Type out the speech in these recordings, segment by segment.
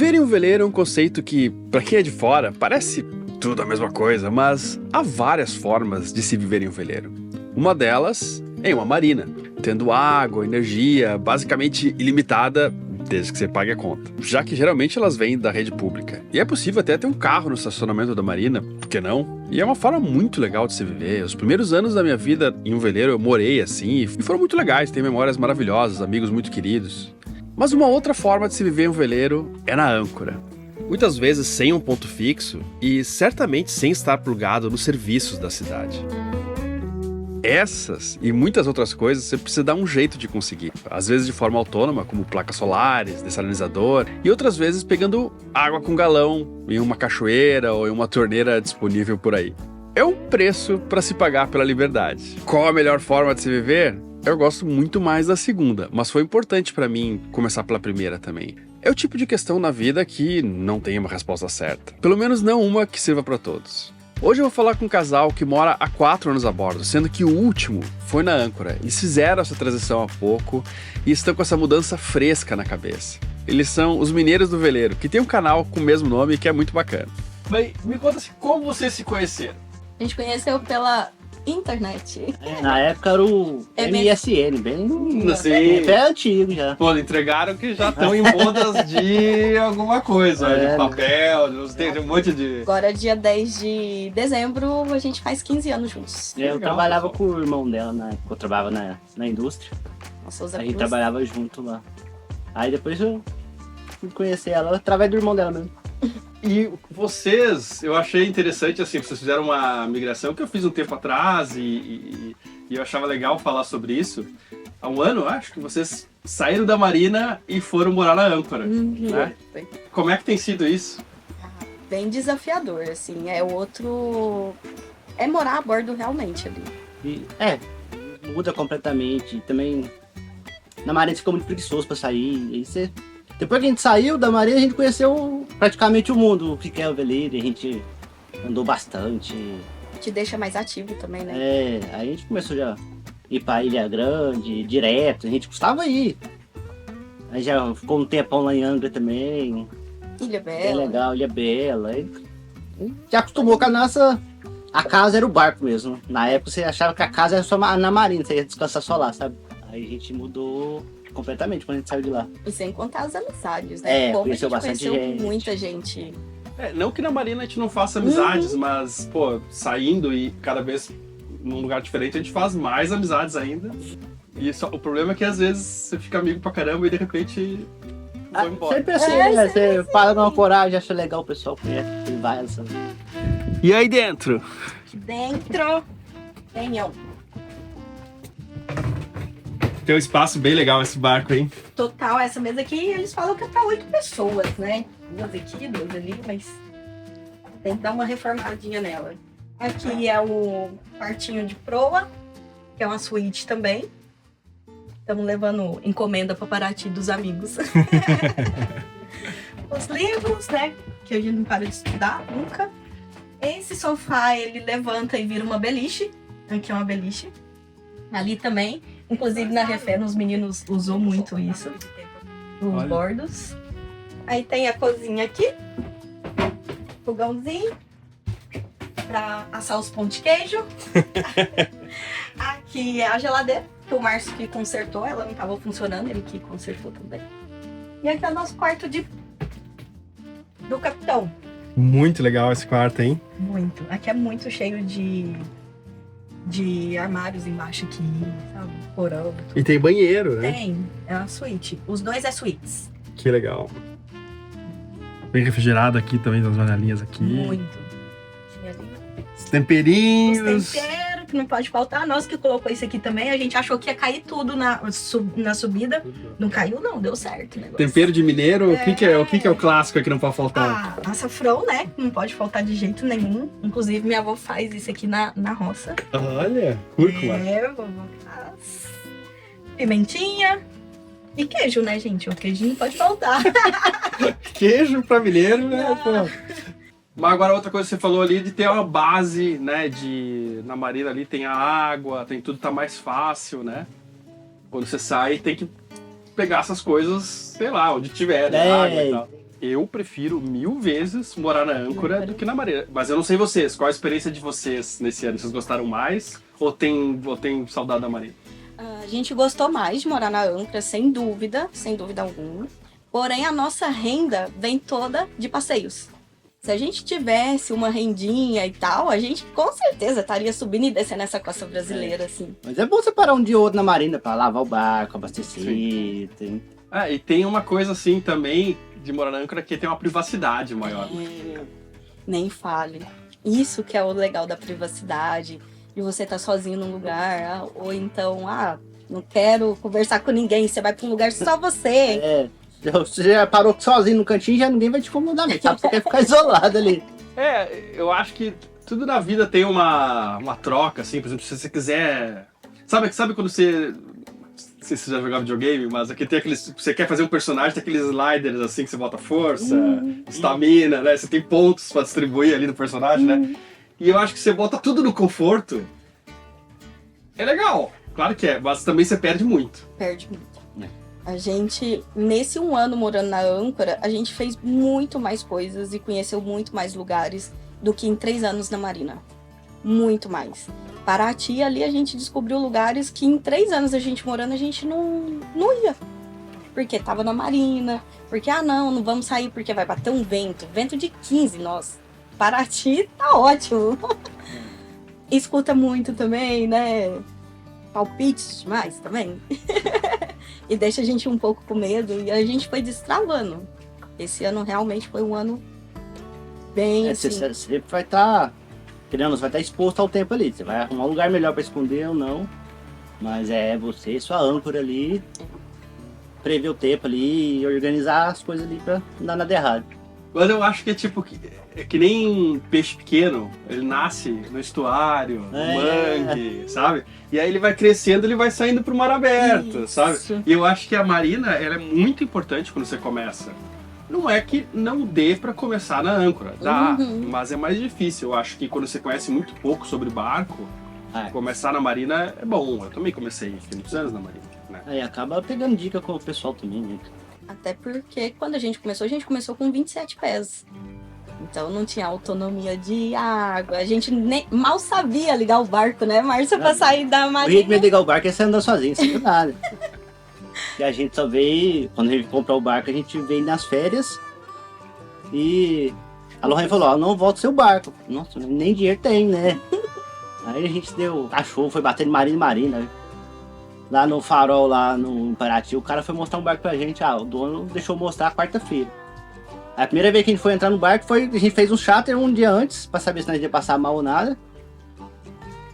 Viver em um veleiro é um conceito que, para quem é de fora, parece tudo a mesma coisa, mas há várias formas de se viver em um veleiro. Uma delas é em uma marina, tendo água, energia, basicamente ilimitada, desde que você pague a conta. Já que geralmente elas vêm da rede pública. E é possível até ter um carro no estacionamento da marina, por que não? E é uma forma muito legal de se viver. Os primeiros anos da minha vida em um veleiro eu morei assim, e foram muito legais, tenho memórias maravilhosas, amigos muito queridos. Mas uma outra forma de se viver em um veleiro é na âncora. Muitas vezes sem um ponto fixo e certamente sem estar plugado nos serviços da cidade. Essas e muitas outras coisas você precisa dar um jeito de conseguir. Às vezes de forma autônoma, como placas solares, dessalinizador, e outras vezes pegando água com galão em uma cachoeira ou em uma torneira disponível por aí. É um preço para se pagar pela liberdade. Qual a melhor forma de se viver? Eu gosto muito mais da segunda, mas foi importante para mim começar pela primeira também. É o tipo de questão na vida que não tem uma resposta certa. Pelo menos não uma que sirva para todos. Hoje eu vou falar com um casal que mora há 4 anos a bordo, sendo que o último foi na âncora. Eles fizeram essa transição há pouco e estão com essa mudança fresca na cabeça. Eles são os Mineiros do Veleiro, que tem um canal com o mesmo nome que é muito bacana. Bem, me conta assim, como vocês se conheceram? A gente conheceu pela internet. Na época era o MSN, bem antigo já. Pô, entregaram que já estão em bodas de alguma coisa, de papel, tem um monte de... Agora, dia 10 de dezembro, a gente faz 15 anos juntos. Eu trabalhava com o irmão dela na época, eu trabalhava na indústria. Nossa, a gente trabalhava junto lá. Aí depois eu fui conhecer ela através do irmão dela mesmo. E vocês, eu achei interessante, assim, vocês fizeram uma migração que eu fiz um tempo atrás e eu achava legal falar sobre isso. Há um ano, acho, que vocês saíram da marina e foram morar na âncora, né? Como é que tem sido isso? Bem desafiador, assim, é morar a bordo realmente ali. Muda completamente, também na marina você fica muito preguiçoso pra sair, aí você... Depois que a gente saiu da marina, a gente conheceu praticamente o mundo, o que é o veleiro, a gente andou bastante. Te deixa mais ativo também, né? Aí a gente começou já a ir pra Ilha Grande, direto, a gente gostava de ir. Aí já ficou um tempão lá em Angra também. Ilha Bela. É legal, Ilha Bela. Aí já acostumou com a nossa... A casa era o barco mesmo. Na época você achava que a casa era só na marina, você ia descansar só lá, sabe? Aí a gente mudou completamente quando a gente saiu de lá. E sem contar as amizades, né? Conheceu bastante gente. Muita gente. Não que na marina a gente não faça amizades, mas, pô, saindo e cada vez num lugar diferente, a gente faz mais amizades ainda. E o problema é que às vezes você fica amigo pra caramba e de repente vai embora. Sempre assim, né? Você fala numa coragem, acha legal o pessoal conhece, vai, sabe? E aí dentro? Dentro tem Tem um espaço bem legal esse barco, hein? total, essa mesa aqui, eles falam que é pra 8 pessoas, né? 2 aqui, 2 ali, mas tem que dar uma reformadinha nela. Aqui é o quartinho de proa, que é uma suíte também. Estamos levando encomenda para Paraty dos amigos. Os livros, né? Que a gente não para de estudar nunca. Esse sofá, ele levanta e vira uma beliche. Aqui é uma beliche. Ali também. Inclusive na Refé, os meninos usou muito isso. Os bordos. Aí tem a cozinha aqui. Fogãozinho. Pra assar os pão de queijo. Aqui é a geladeira. Que o Márcio que consertou. Ela não estava funcionando. Ele que consertou também. E aqui é o nosso quarto do capitão. Muito legal esse quarto, hein? Muito. Aqui é muito cheio de armários embaixo aqui, sabe? Porão. E tem banheiro, né? Tem. É uma suíte. Os dois é suítes. Que legal. Bem refrigerado aqui também, das janelinhas aqui. Muito. Tinha ali Os temperinhos. os temperos que não pode faltar. Nós que colocou isso aqui também, a gente achou que ia cair tudo na subida. Não caiu não, deu certo o negócio. Tempero de mineiro, o que é o clássico que não pode faltar? Açafrão, né? Não pode faltar de jeito nenhum. Inclusive, minha avó faz isso aqui na roça. Olha, cúrcuma. Vovó faz. Pimentinha. E queijo, né, gente? O queijo não pode faltar. Queijo pra mineiro, né? Pô. Mas agora outra coisa que você falou ali de ter uma base, né? Na marina ali tem a água, tem tudo, tá mais fácil, né? Quando você sai, tem que pegar essas coisas, sei lá, onde tiver, né? Água e tal. Eu prefiro 1000 vezes morar na âncora do que na marina. Mas eu não sei vocês, qual a experiência de vocês nesse ano? Vocês gostaram mais ou tem saudade da marina? A gente gostou mais de morar na âncora, sem dúvida alguma. Porém, a nossa renda vem toda de passeios. Se a gente tivesse uma rendinha e tal, a gente com certeza estaria subindo e descendo nessa costa brasileira, assim. Mas é bom você parar um dia ou outro na marina pra lavar o barco, abastecer. E tem uma coisa assim também de morar na âncora que tem uma privacidade maior. Nem fale. Isso que é o legal da privacidade, de você estar sozinho num lugar, ou então, não quero conversar com ninguém, você vai pra um lugar só você. Você já parou sozinho no cantinho, já ninguém vai te incomodar, mas sabe? Você quer ficar isolado ali. Eu acho que tudo na vida tem uma troca, assim, por exemplo, se você quiser... Sabe quando você... Não sei se você já jogava videogame, mas aqui tem aqueles... Você quer fazer um personagem, tem aqueles sliders, assim, que você bota força, estamina, né? Você tem pontos pra distribuir ali no personagem, né? E eu acho que você bota tudo no conforto. É legal, claro que é, mas também você perde muito. Perde muito. A gente, nesse 1 ano morando na âncora, a gente fez muito mais coisas e conheceu muito mais lugares do que em 3 anos na marina. Muito mais. Paraty, ali a gente descobriu lugares que em 3 anos a gente morando, a gente não ia. Porque tava na marina, porque não vamos sair porque vai bater um vento de 15, nossa. Paraty tá ótimo. Escuta muito também, né? Palpites demais também. E deixa a gente um pouco com medo. E a gente foi destravando. Esse ano realmente foi um ano bem assim. Você sempre vai estar... Você vai estar exposto ao tempo ali. Você vai arrumar um lugar melhor para esconder ou não. Mas você, sua âncora ali, prever o tempo ali e organizar as coisas ali para não dar nada errado. Mas eu acho que é tipo... É que nem peixe pequeno, ele nasce no estuário, no mangue, sabe? E aí ele vai crescendo, ele vai saindo pro mar aberto, sabe? E eu acho que a marina, ela é muito importante quando você começa. Não é que não dê pra começar na âncora, dá, mas é mais difícil. Eu acho que quando você conhece muito pouco sobre barco, começar na marina é bom. Eu também comecei, fiquei muitos anos na marina, né? Aí acaba pegando dica com o pessoal também, né? Até porque quando a gente começou com 27 pés. Então não tinha autonomia de água. A gente mal sabia ligar o barco, né, Márcio, pra sair da marina. O ritmo de ligar o barco é você andar sozinho, sem nada. E a gente só veio, quando a gente comprou o barco, a gente veio nas férias. E a Lorraine falou, não volta o seu barco. Nossa, nem dinheiro tem, né? Aí a gente deu cachorro, foi batendo marina em marina. Lá no farol, lá no Paraty, o cara foi mostrar um barco pra gente. O dono deixou mostrar quarta-feira. A primeira vez que a gente foi entrar no barco a gente fez um charter um dia antes, pra saber se nós ia passar mal ou nada.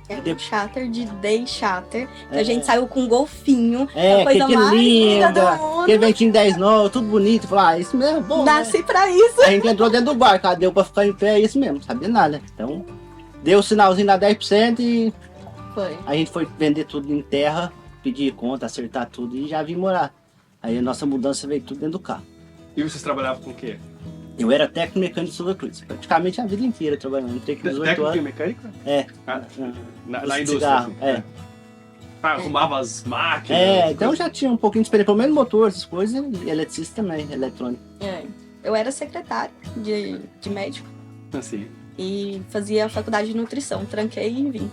Um charter de day charter, que a gente saiu com um golfinho, a coisa que mais linda do mundo. Aquele ventinho 10 nós, tudo bonito. Falou, isso mesmo, bom, nasci pra isso. A gente entrou dentro do barco, deu pra ficar em pé, é isso mesmo, não sabia nada. Então, deu o sinalzinho da 10% e a gente foi vender tudo em terra, pedir conta, acertar tudo e já vim morar. Aí a nossa mudança veio tudo dentro do carro. E vocês trabalhavam com o quê? Eu era técnico mecânico de Santa Cruz, praticamente a vida inteira trabalhando. Entrei com 18 técnico anos. e mecânico? Na indústria? Cigarro, assim, arrumava as máquinas? Então já tinha um pouquinho de experiência, pelo menos motor, essas coisas, e eletricista também, eletrônico. Eu era secretária de médico. Assim. E fazia faculdade de nutrição, tranquei e vim.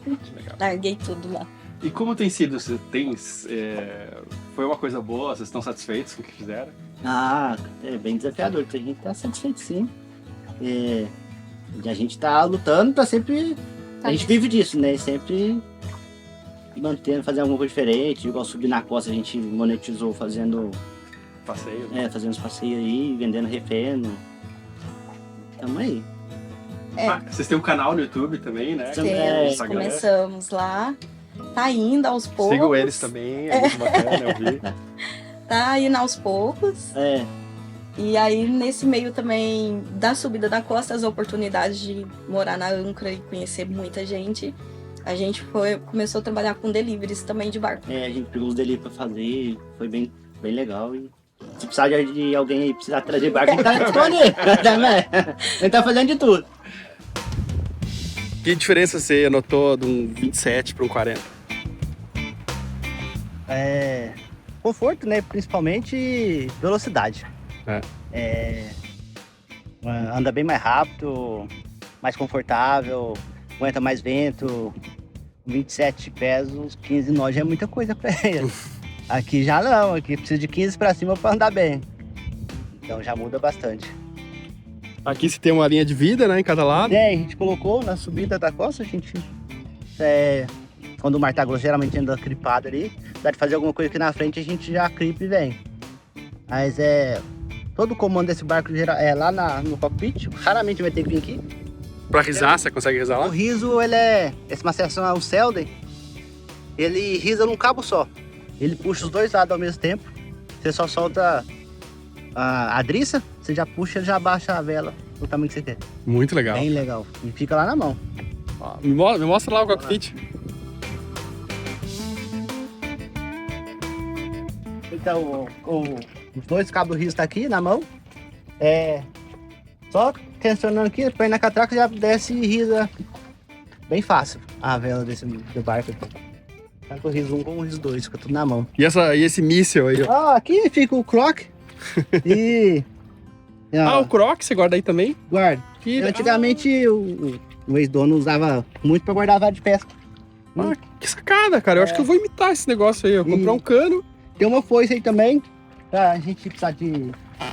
Legal. Larguei tudo lá. E como tem sido? Foi uma coisa boa? Vocês estão satisfeitos com o que fizeram? É bem desafiador, a gente tá satisfeito sim. E a gente tá lutando pra sempre... A gente vive disso, né? Sempre mantendo, fazendo alguma coisa diferente. Igual subir na costa, a gente monetizou fazendo... Passeio? Fazendo uns passeios aí, vendendo refém. Tamo aí. Vocês têm um canal no YouTube também, né? Começamos lá. Tá indo aos poucos. Sigam eles também, é muito bacana, eu vi. Tá indo aos poucos. E aí, nesse meio também da subida da costa, as oportunidades de morar na âncora e conhecer muita gente, a gente começou a trabalhar com deliveries também de barco. A gente pegou os deliveries pra fazer, foi bem legal. E se precisar de alguém aí, precisar trazer barco, a gente tá disponível. A gente tá fazendo de tudo. Que diferença você notou de um 27 para um 40? Conforto, né? Principalmente velocidade. Anda bem mais rápido, mais confortável, aguenta mais vento. 27 pés, uns 15 nós já é muita coisa pra ele. Aqui já não, aqui precisa de 15 pra cima pra andar bem. Então já muda bastante. Aqui você tem uma linha de vida, né, em cada lado. A gente colocou na subida da costa, a gente... quando o mar tá grosso, geralmente anda cripado ali. Dá de fazer alguma coisa aqui na frente, a gente já cripa e vem. Mas todo o comando desse barco é lá no cockpit, raramente vai ter que vir aqui. Pra risar, você consegue risar O lá? riso, essa maciação é o Selden, ele risa num cabo só. Ele puxa os dois lados ao mesmo tempo. Você só solta a driça, você já puxa e já abaixa a vela do tamanho que você quer. Muito legal. Bem legal. E fica lá na mão. Ó, me mostra lá o cockpit. Então, os dois cabos do riso tá aqui na mão. Só tensionando aqui, põe na catraca já desce e risa bem fácil a vela do barco aqui. Tanto o riso 1 como o riso 2, fica tudo na mão. E esse míssil aí, ó. Aqui fica o croc e... o croc você guarda aí também? Guarda. Antigamente o ex-dono usava muito pra guardar vara de pesca. Que sacada, cara. Eu acho que eu vou imitar esse negócio aí. Eu comprar um cano. Tem uma foice aí também, pra gente precisar de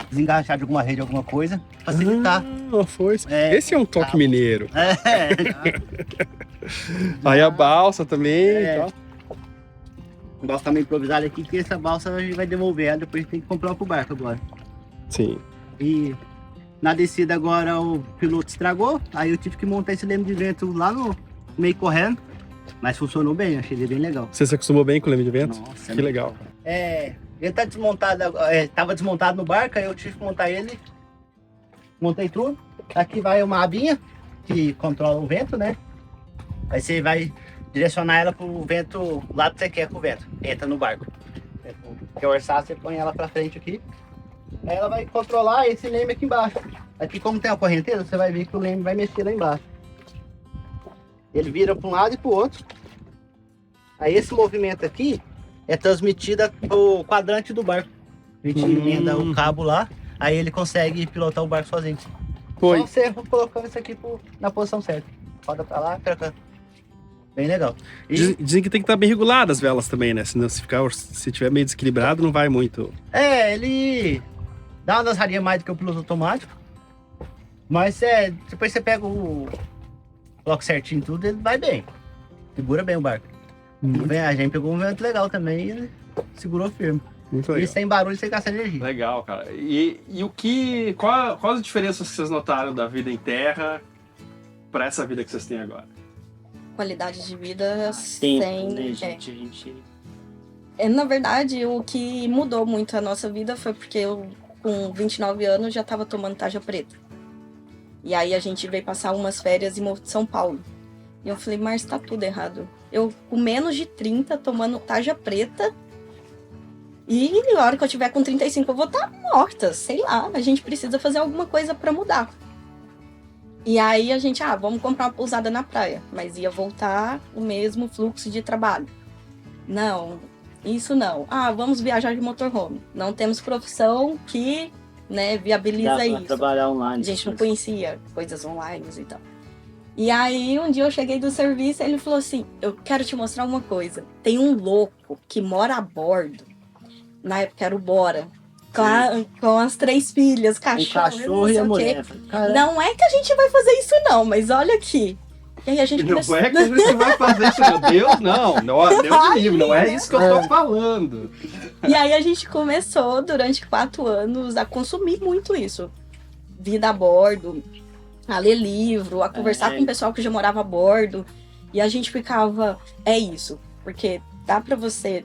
desenganchar de alguma rede, alguma coisa, facilitar. Uma foice. Esse é um toque mineiro. Aí a balsa também. Tá. A balsa também improvisada aqui, que essa balsa a gente vai devolver, depois a gente tem que comprar pro barco agora. Sim. E na descida agora o piloto estragou, aí eu tive que montar esse leme de vento lá no meio correndo, mas funcionou bem, achei ele bem legal. Você se acostumou bem com o leme de vento? Nossa, que legal. Ele tá desmontado, tava desmontado no barco, aí eu tive que montar ele, montei tudo. Aqui vai uma abinha que controla o vento, né? Aí você vai direcionar ela pro vento, o lado que você quer com o vento, entra no barco. Quer orçar, você põe ela pra frente aqui. Aí ela vai controlar esse leme aqui embaixo. Aqui como tem a correnteza, você vai ver que o leme vai mexer lá embaixo. Ele vira para um lado e para o outro. Aí esse movimento aqui é transmitido pro quadrante do barco. A gente emenda o cabo lá, aí ele consegue pilotar o barco sozinho. Foi. Só você colocando isso aqui na posição certa. Roda para lá, para cá. Bem legal. Dizem que tem que estar bem regulado as velas também, né? Senão se tiver meio desequilibrado, não vai muito. Ele dá uma dançadinha mais do que o piloto automático. Mas depois você pega coloca certinho tudo, ele vai bem. Segura bem o barco. A gente pegou um vento legal também e ele segurou firme. Muito legal. E sem barulho, sem gastar energia. Legal, cara. E quais as diferenças que vocês notaram da vida em terra para essa vida que vocês têm agora? Qualidade de vida Tempo, sem... né, gente? Na verdade, o que mudou muito a nossa vida foi porque eu, com 29 anos, já estava tomando tarja preta. E aí a gente veio passar umas férias em Morro de São Paulo. E eu falei, mas tá tudo errado. Eu, com menos de 30, tomando tarja preta. E na hora que eu tiver com 35, eu vou estar morta. Sei lá, a gente precisa fazer alguma coisa para mudar. E aí a gente, vamos comprar uma pousada na praia. Mas ia voltar o mesmo fluxo de trabalho. Não, isso não. Vamos viajar de motorhome. Não temos profissão que, né, viabiliza Dá pra isso. trabalhar online. A gente não conhecia coisas online e tal. E aí, um dia eu cheguei do serviço e ele falou assim, eu quero te mostrar uma coisa. Tem um louco que mora a bordo. Na época era o Bora. Com as 3 filhas, cachorro e a não sei o mulher. quê. Caramba. Não é que a gente vai fazer isso não, mas olha aqui. E aí a gente Não é que a gente vai fazer isso, meu Deus, não. Deus me livre, não é isso que eu tô falando. E aí a gente começou, durante 4 anos, a consumir muito isso. Vida a bordo, a ler livro, a conversar com o pessoal que já morava a bordo. E a gente ficava, é isso. Porque dá pra você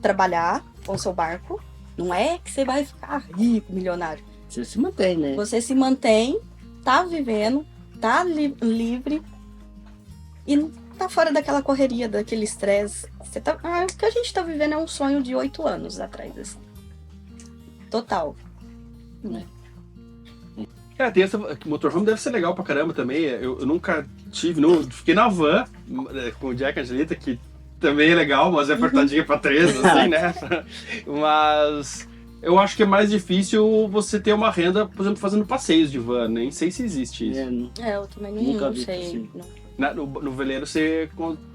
trabalhar com o seu barco. Não é que você vai ficar rico, milionário. Você se mantém, né? Você se mantém, tá vivendo, tá livre. E tá fora daquela correria, daquele estresse. O que a gente tá vivendo é um sonho de 8 anos atrás, assim. Total. Tem motorhome deve ser legal pra caramba também. Eu nunca tive, fiquei na van com o Jack e a Angelita, que também é legal, mas é apertadinha pra 3, assim, né? Mas Eu acho que é mais difícil você ter uma renda, por exemplo, fazendo passeios de van. Nem sei se existe isso. Eu também Nunca não vi sei. assim. No veleiro você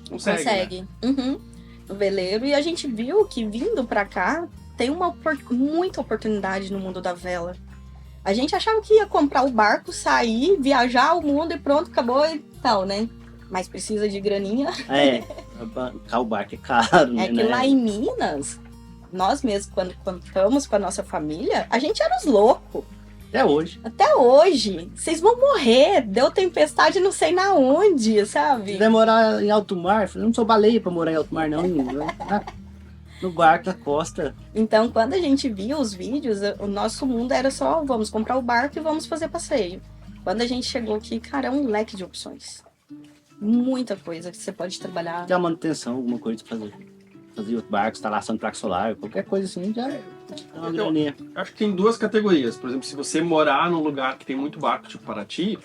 consegue. Né? Consegue. Uhum. No veleiro. E a gente viu que vindo pra cá tem muita oportunidade no mundo da vela. A gente achava que ia comprar o barco, sair, viajar o mundo e pronto, acabou e tal, né? Mas precisa de graninha. O barco é caro, né? É que lá em Minas, nós mesmos, quando contamos com a nossa família, a gente era os loucos. Até hoje. Até hoje. Vocês vão morrer. Deu tempestade não sei na onde, Se sabe? quiser morar em alto mar, eu não sou baleia pra morar em alto mar, não. No barco da costa. Então, quando a gente via os vídeos, o nosso mundo era só vamos comprar o barco e vamos fazer passeio. Quando a gente chegou aqui, cara, é um leque de opções. Muita coisa que você pode trabalhar. Tem uma manutenção, alguma coisa pra fazer. Fazer outro barco, instalação de placa solar, qualquer coisa assim, já é uma graninha. Acho que tem duas categorias. Por exemplo, se você morar num lugar que tem muito barco, tipo Paraty,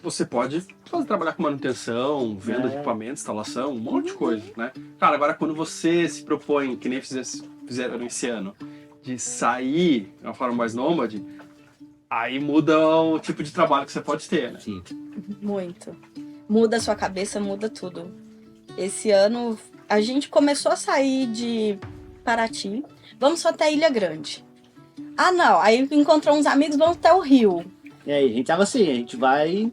você pode trabalhar com manutenção, venda de equipamento, instalação, um monte de coisa, né? Cara, agora quando você se propõe, que nem fizeram esse ano, de sair de uma forma mais nômade, aí muda o tipo de trabalho que você pode ter, né? Sim. Muito. Muda a sua cabeça, muda tudo. Esse ano a gente começou a sair de Paraty, vamos só até Ilha Grande. Ah, não, aí encontrou uns amigos, vamos até o Rio. E aí, a gente tava assim, a gente vai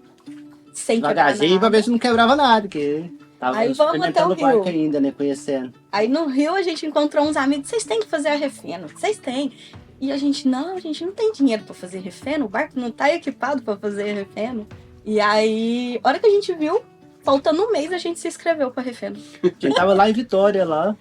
Sem quebrar devagarzinho pra nada. ver se não quebrava nada, porque tava Aí vamos experimentando até o o Rio. barco ainda, né, conhecendo. Aí no Rio a gente encontrou uns amigos, vocês têm que fazer a refeno, vocês têm. E a gente não tem dinheiro pra fazer refeno, o barco não tá equipado pra fazer refeno. E aí, a hora que a gente viu, faltando um mês, a gente se inscreveu pra refeno. A gente tava lá em Vitória, lá,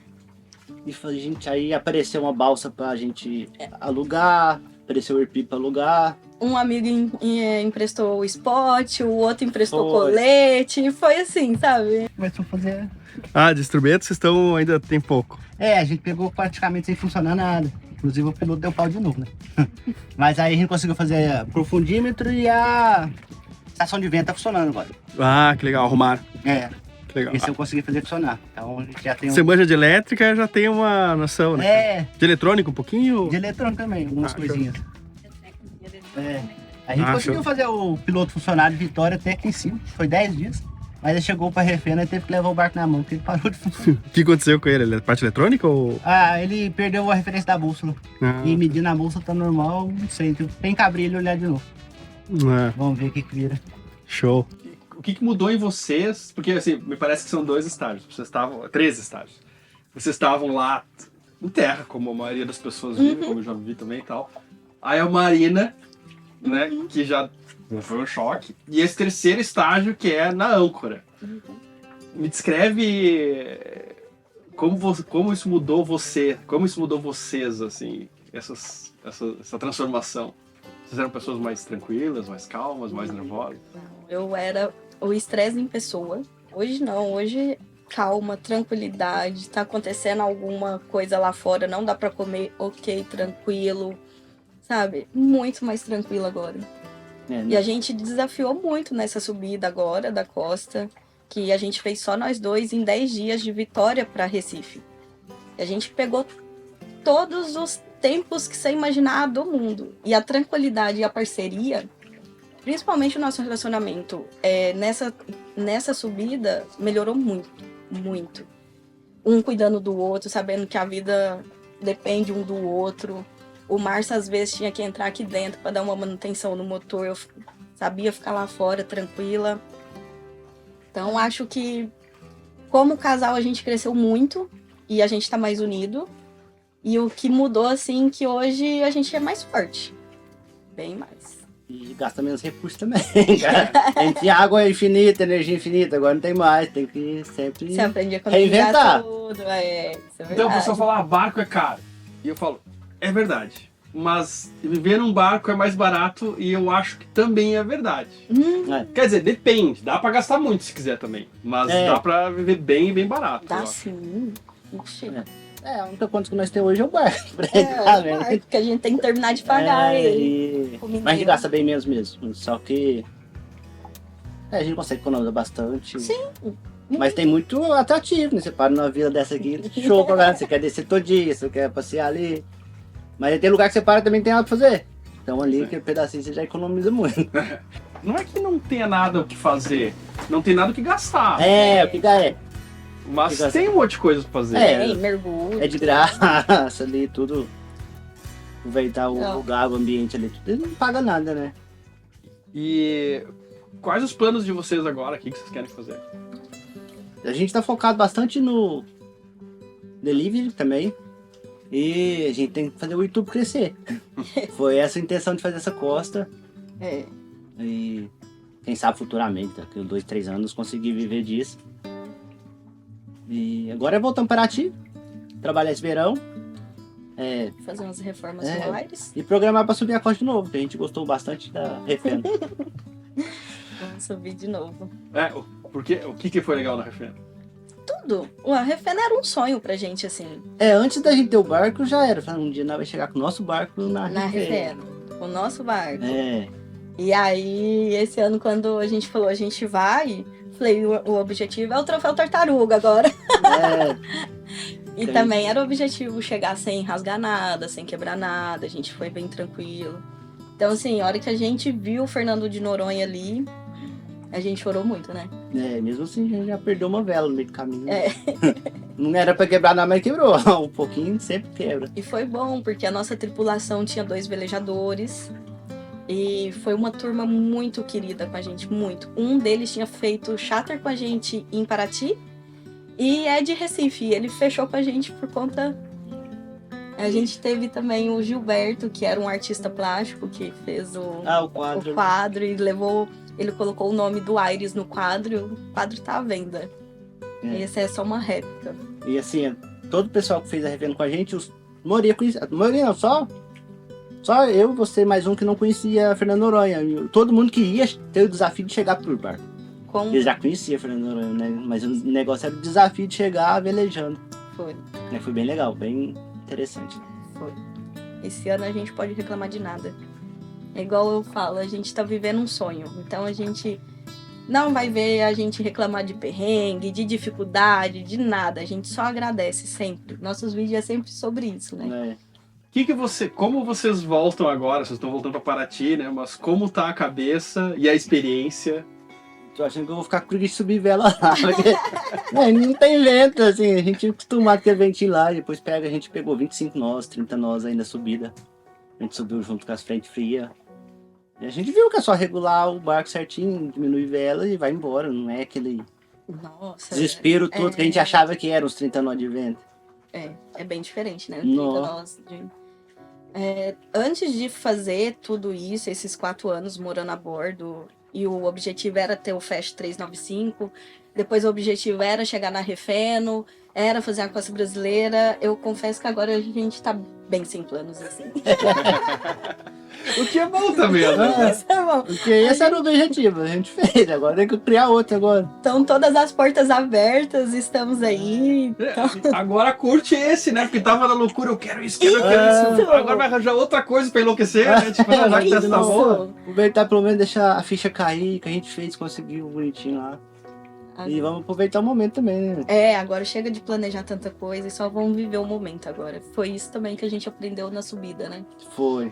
e a gente, aí apareceu uma balsa pra gente alugar, apareceu o Airp pra alugar. Um amigo emprestou o spot, o outro emprestou o Foi. colete, foi assim, sabe? Começou a fazer... Ah, de instrumentos vocês ainda tem pouco. A gente pegou praticamente sem funcionar nada. Inclusive o piloto deu pau de novo, né? Mas aí a gente conseguiu fazer profundímetro e a estação de vento tá funcionando agora. Ah, que legal, arrumaram. Que legal. Esse eu consegui fazer funcionar. Então a gente já tem Você manja de elétrica, já tem uma noção, né? De eletrônico um pouquinho? De eletrônico também, algumas show. coisinhas. A gente conseguiu show. fazer o piloto funcionar de Vitória até aqui em cima. Foi 10 dias. Mas ele chegou pra refena e teve que levar o barco na mão, porque ele parou de funcionar. O que aconteceu com ele? Ele é parte eletrônica ou... Ele perdeu a referência da bússola. E medindo a bússola tá normal, não sei. Tem que abrir ele e olhar de novo. Vamos ver o que vira. Show. O que mudou em vocês? Porque, assim, me parece que são 2 estágios. Vocês estavam... 3 estágios. Vocês estavam lá em terra, como a maioria das pessoas vivem, como eu já vivi também e tal. Aí a Marina, né, que já foi um choque. E esse 3º estágio, que é na âncora. Me descreve como isso mudou você, como isso mudou vocês, assim, essa transformação. Vocês eram pessoas mais tranquilas, mais calmas, mais nervosas? Eu era o estresse em pessoa. Hoje não, hoje calma, tranquilidade, tá acontecendo alguma coisa lá fora, não dá pra comer, ok, tranquilo, sabe? Muito mais tranquilo agora. E a gente desafiou muito nessa subida agora da costa, que a gente fez só nós dois em 10 dias de Vitória para Recife. E a gente pegou todos os tempos que você imaginar do mundo. E a tranquilidade e a parceria, principalmente o nosso relacionamento, nessa subida melhorou muito, muito. Um cuidando do outro, sabendo que a vida depende um do outro. O Márcio, às vezes, tinha que entrar aqui dentro para dar uma manutenção no motor. Eu sabia ficar lá fora, tranquila. Então, acho que, como casal, a gente cresceu muito e a gente tá mais unido. E o que mudou, assim, que hoje a gente é mais forte. Bem mais. E gasta menos recursos também, cara. A gente tinha água infinita, energia infinita, agora não tem mais. Tem que sempre Você aprende a reinventar. tudo. Isso é verdade. Então, o pessoal fala, barco é caro. E eu falo, é verdade. Mas viver num barco é mais barato e eu acho que também é verdade. Quer dizer, depende. Dá pra gastar muito se quiser também. Mas dá pra viver bem e bem barato. Dá sim. Mentira. A única conta que nós temos hoje é o barco. O barco que a gente tem que terminar de pagar ele. Mas a gente gasta bem menos mesmo. Só que a gente consegue economizar bastante. Sim. Mas tem muito atrativo, né? Você para numa vila dessa aqui, show pra galera. Você quer descer todo dia, você quer passear ali. Mas tem lugar que você para também tem nada pra fazer. Então ali, Sim. aquele pedacinho você já economiza muito. Não é que não tenha nada o que fazer, não tem nada o que gastar. É, o que dá é. Mas que tem um monte de coisa pra fazer. Tem mergulho. É de graça ali, tudo. Aproveitar o Não. lugar, o ambiente ali, tudo. Ele não paga nada, né? E quais os planos de vocês agora? O que vocês querem fazer? A gente tá focado bastante no delivery também. E a gente tem que fazer o YouTube crescer. Foi essa a intenção de fazer essa costa. É. E quem sabe futuramente, daqui a 2, 3 anos, conseguir viver disso. E agora é voltando para Paraty, trabalhar esse verão. Fazer umas reformas É. no Aires. E programar para subir a costa de novo, que a gente gostou bastante da Refém. Vamos subir de novo. O que foi legal na Refém? Tudo. A Refena era um sonho pra gente, assim. Antes da gente ter o barco já era. Falando, um dia nós vai chegar com o nosso barco na Na Refém. Refena. O nosso barco. É, E aí, esse ano, quando a gente falou, a gente vai, falei, o objetivo é o troféu tartaruga agora. E Entendi. também era o objetivo chegar sem rasgar nada, sem quebrar nada. A gente foi bem tranquilo. Então, assim, a hora que a gente viu o Fernando de Noronha ali, a gente chorou muito, né? mesmo assim a gente já perdeu uma vela no meio do caminho. É. Não era pra quebrar nada, mas quebrou. Um pouquinho sempre quebra. E foi bom, porque a nossa tripulação tinha 2 velejadores. E foi uma turma muito querida com a gente, muito. Um deles tinha feito charter com a gente em Paraty e é de Recife. Ele fechou com a gente por conta. A gente teve também o Gilberto, que era um artista plástico, que fez o O quadro. quadro e levou. Ele colocou o nome do Aires no quadro. O quadro tá à venda. É. Esse é só uma réplica. E assim, todo o pessoal que fez a Refém com a gente, maioria conhecia. Maioria não, só eu, você mais um que não conhecia a Fernando Noronha. E todo mundo que ia ter o desafio de chegar pro barco. Como Ele já conhecia a Fernando Noronha, né? Mas o negócio era o desafio de chegar velejando. foi? Foi bem legal, bem interessante. Foi. Esse ano a gente pode reclamar de nada. É igual eu falo, a gente tá vivendo um sonho. Então a gente não vai ver a gente reclamar de perrengue, de dificuldade, de nada. A gente só agradece sempre. Nossos vídeos é sempre sobre isso, né? Como vocês voltam agora? Vocês estão voltando pra Paraty, né? Mas como tá a cabeça e a experiência? Tô achando que eu vou ficar com preguiça de subir vela lá, porque não tem vento, assim, a gente é acostumado a ter ventinho lá, depois a gente pegou 25 nós, 30 nós aí na subida. A gente subiu junto com as frentes frias. E a gente viu que é só regular o barco certinho, diminuir vela e vai embora, não é aquele Nossa. desespero todo que a gente achava que era uns 30 nós de vento. É bem diferente, né? Nossa. Antes de fazer tudo isso, esses 4 anos morando a bordo, e o objetivo era ter o Fast 395, depois o objetivo era chegar na Refeno, era fazer a costa brasileira. Eu confesso que agora a gente tá bem sem planos, assim. O que é bom também, né? Isso é bom. Porque esse era o objetivo, a gente fez, agora tem que criar outro agora. Então, todas as portas abertas, estamos aí. Agora curte esse, né? Porque tava na loucura, eu quero isso, quero isso. Isso. Agora vai arranjar outra coisa pra enlouquecer, né? Tipo, já que essa tá boa. Aproveitar pelo menos deixar a ficha cair, que a gente fez, conseguiu bonitinho lá. E vamos aproveitar o momento também, né? Agora chega de planejar tanta coisa e só vamos viver o momento agora. Foi isso também que a gente aprendeu na subida, né? Foi.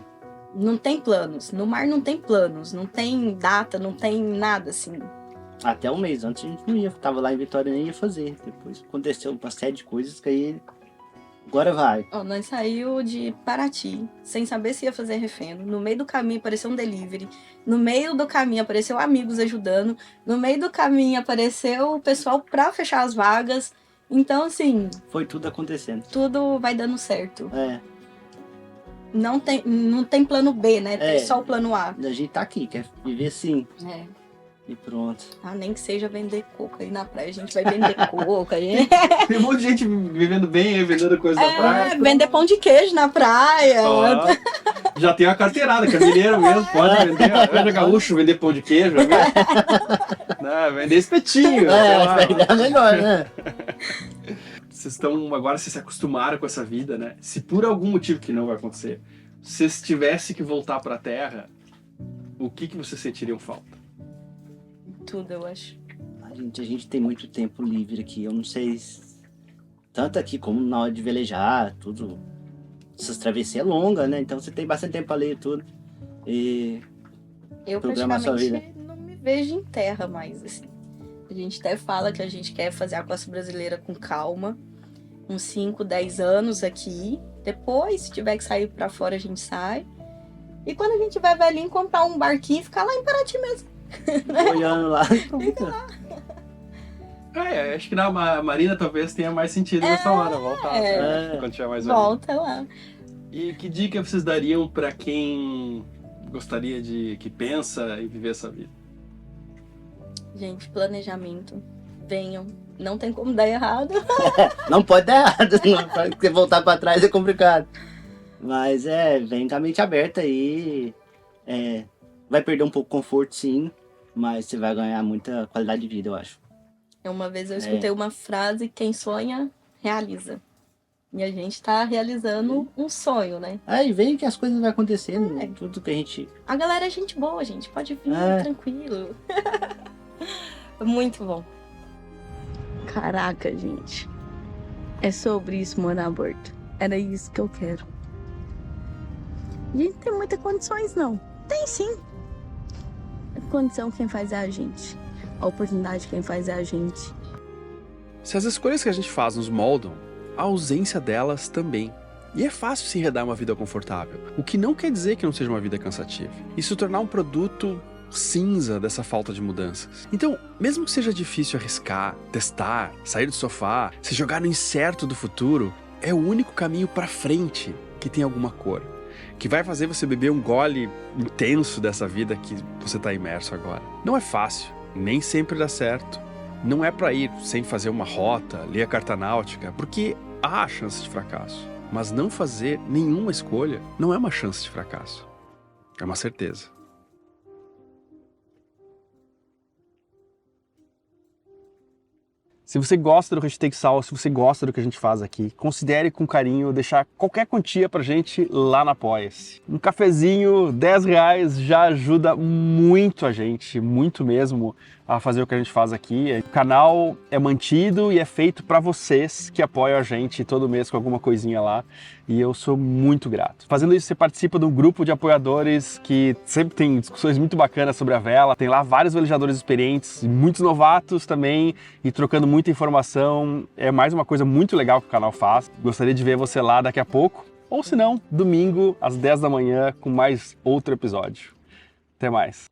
Não tem planos. No mar não tem planos, não tem data, não tem nada assim. Até um mês antes a gente não ia, tava lá em Vitória nem ia fazer. Depois aconteceu uma série de coisas que aí agora vai. Nós saiu de Paraty, sem saber se ia fazer refém. No meio do caminho apareceu um delivery. No meio do caminho apareceu amigos ajudando. No meio do caminho apareceu o pessoal pra fechar as vagas. Então, assim, Foi tudo acontecendo. tudo vai dando certo. Não Não tem plano B, né? Tem É. só o plano A. a gente tá aqui, quer viver assim. E pronto. Nem que seja vender coco aí na praia. A gente vai vender coco. Tem um monte de gente vivendo bem aí, vendendo coisa na praia. Vender pão de queijo na praia. Ó, já tem uma carteirada, que é mineiro mesmo, pode vender. Anja Gaúcho, vender pão de queijo. Não, vender espetinho. sei lá. É melhor, né? Agora vocês se acostumaram com essa vida, né? Se por algum motivo que não vai acontecer, vocês tivessem que voltar pra Terra, o que vocês sentiriam falta? Tudo, eu acho. A gente tem muito tempo livre aqui. Eu não sei, tanto aqui como na hora de velejar, tudo. essas travessias longas, né? Então você tem bastante tempo pra ler tudo. E Eu Programar sua praticamente não me vejo em terra mais, assim. A gente até fala que a gente quer fazer a costa brasileira com calma, uns 5, 10 anos aqui. Depois, se tiver que sair pra fora, a gente sai. E quando a gente vai velhinho, comprar um barquinho e ficar lá em Paraty mesmo. olhando lá. Acho que na Marina talvez tenha mais sentido nessa hora, voltar. É. Quando tiver mais velho. Volta lá. E que dica vocês dariam pra quem gostaria que pensa em viver essa vida? Gente, planejamento. Venham. Não tem como dar errado. Não pode dar errado, porque voltar pra trás é complicado. Mas vem com a mente aberta aí. Vai perder um pouco o conforto, sim, mas você vai ganhar muita qualidade de vida, eu acho. Uma vez eu escutei uma frase: quem sonha, realiza. E a gente tá realizando um sonho, né? Aí vem que as coisas vão acontecendo, tudo que a gente... A galera é gente boa, gente. Pode vir, tranquilo. Muito bom. Caraca, gente. É sobre isso, morar aborto. Era isso que eu quero. A gente não tem muitas condições, não. Tem sim. A condição quem faz é a gente. A oportunidade quem faz é a gente. Se as escolhas que a gente faz nos moldam, a ausência delas também. E é fácil se enredar uma vida confortável, o que não quer dizer que não seja uma vida cansativa. E se tornar um produto cinza dessa falta de mudanças. Então, mesmo que seja difícil arriscar, testar, sair do sofá, se jogar no incerto do futuro, é o único caminho para frente que tem alguma cor, que vai fazer você beber um gole intenso dessa vida que você está imerso agora. Não é fácil, nem sempre dá certo. Não é para ir sem fazer uma rota, ler a carta náutica, porque há a chance de fracasso. Mas não fazer nenhuma escolha não é uma chance de fracasso. É uma certeza. Se você gosta do Hashtag Sal, se você gosta do que a gente faz aqui, considere com carinho deixar qualquer quantia pra gente lá na Apoia-se. Um cafezinho, R$10, já ajuda muito a gente, muito mesmo, a fazer o que a gente faz aqui. O canal é mantido e é feito para vocês que apoiam a gente todo mês com alguma coisinha lá. E eu sou muito grato. Fazendo isso, você participa de um grupo de apoiadores que sempre tem discussões muito bacanas sobre a vela. Tem lá vários velejadores experientes, muitos novatos também, e trocando muita informação. É mais uma coisa muito legal que o canal faz. Gostaria de ver você lá daqui a pouco. Ou se não, domingo, às 10 da manhã, com mais outro episódio. Até mais.